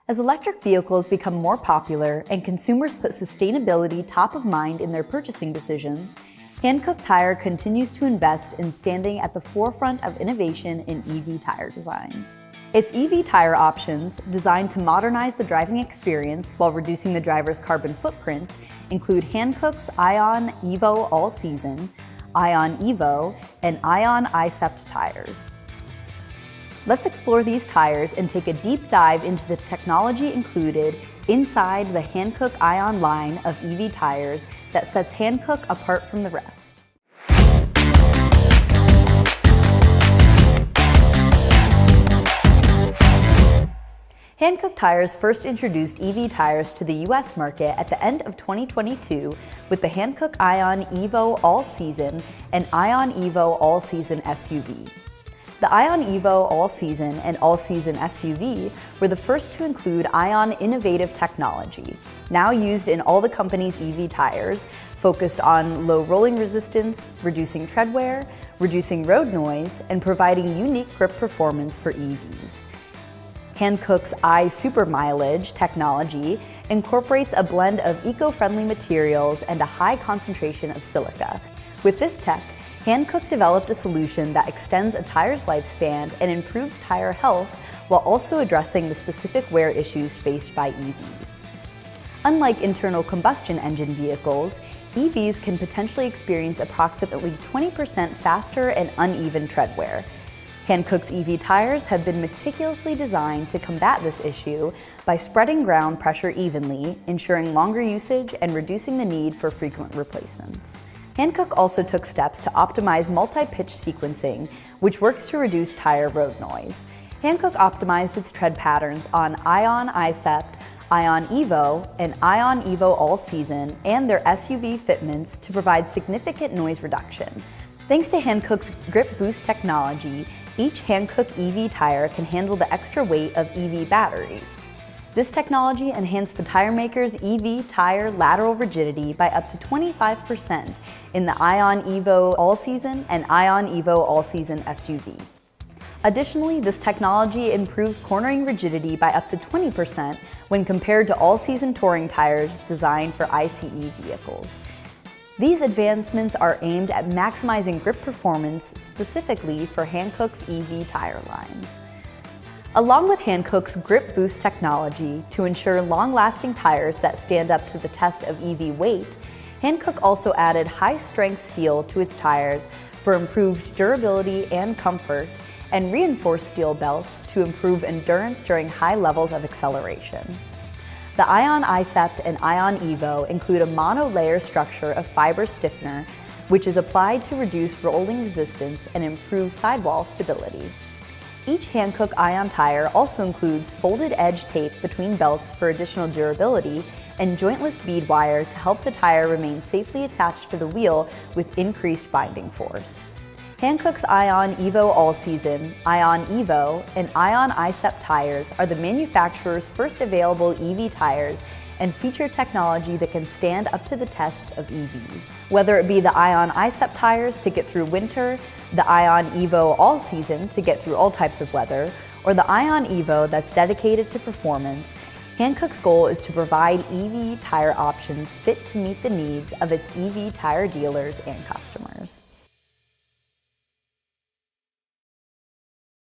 As electric vehicles become more popular and consumers put sustainability top of mind in their purchasing decisions, Hankook Tire continues to invest in standing at the forefront of innovation in EV tire designs. Its EV tire options, designed to modernize the driving experience while reducing the driver's carbon footprint, include Hankook's iON Evo All Season, iON Evo, and iON icept tires. Let's explore these tires and take a deep dive into the technology included inside the Hankook iON line of EV tires that sets Hankook apart from the rest. Hankook Tires first introduced EV tires to the US market at the end of 2022 with the Hankook iON Evo All Season and iON Evo All Season SUV. The iON Evo All Season and All Season SUV were the first to include iON innovative technology, now used in all the company's EV tires, focused on low rolling resistance, reducing tread wear, reducing road noise, and providing unique grip performance for EVs. Hankook's iSuper Mileage technology incorporates a blend of eco-friendly materials and a high concentration of silica. With this tech, Hankook developed a solution that extends a tire's lifespan and improves tire health while also addressing the specific wear issues faced by EVs. Unlike internal combustion engine vehicles, EVs can potentially experience approximately 20% faster and uneven tread wear. Hankook's EV tires have been meticulously designed to combat this issue by spreading ground pressure evenly, ensuring longer usage and reducing the need for frequent replacements. Hankook also took steps to optimize multi-pitch sequencing, which works to reduce tire road noise. Hankook optimized its tread patterns on iON icept, iON Evo, and iON Evo All Season and their SUV fitments to provide significant noise reduction. Thanks to Hankook's Grip Boost technology, each Hankook EV tire can handle the extra weight of EV batteries. This technology enhanced the tire maker's EV tire lateral rigidity by up to 25% in the iON Evo All Season and iON Evo All Season SUV. Additionally, this technology improves cornering rigidity by up to 20% when compared to all-season touring tires designed for ICE vehicles. These advancements are aimed at maximizing grip performance specifically for Hankook's EV tire lines. Along with Hankook's Grip Boost technology to ensure long-lasting tires that stand up to the test of EV weight, Hankook also added high-strength steel to its tires for improved durability and comfort, and reinforced steel belts to improve endurance during high levels of acceleration. The iON icept and iON Evo include a mono-layer structure of fiber stiffener, which is applied to reduce rolling resistance and improve sidewall stability. Each Hankook iON tire also includes folded edge tape between belts for additional durability and jointless bead wire to help the tire remain safely attached to the wheel with increased binding force. Hankook's iON Evo All Season, iON Evo, and iON icept tires are the manufacturer's first available EV tires and feature technology that can stand up to the tests of EVs. Whether it be the iON icept tires to get through winter, the iON Evo All Season to get through all types of weather, or the iON Evo that's dedicated to performance, Hankook's goal is to provide EV tire options fit to meet the needs of its EV tire dealers and customers.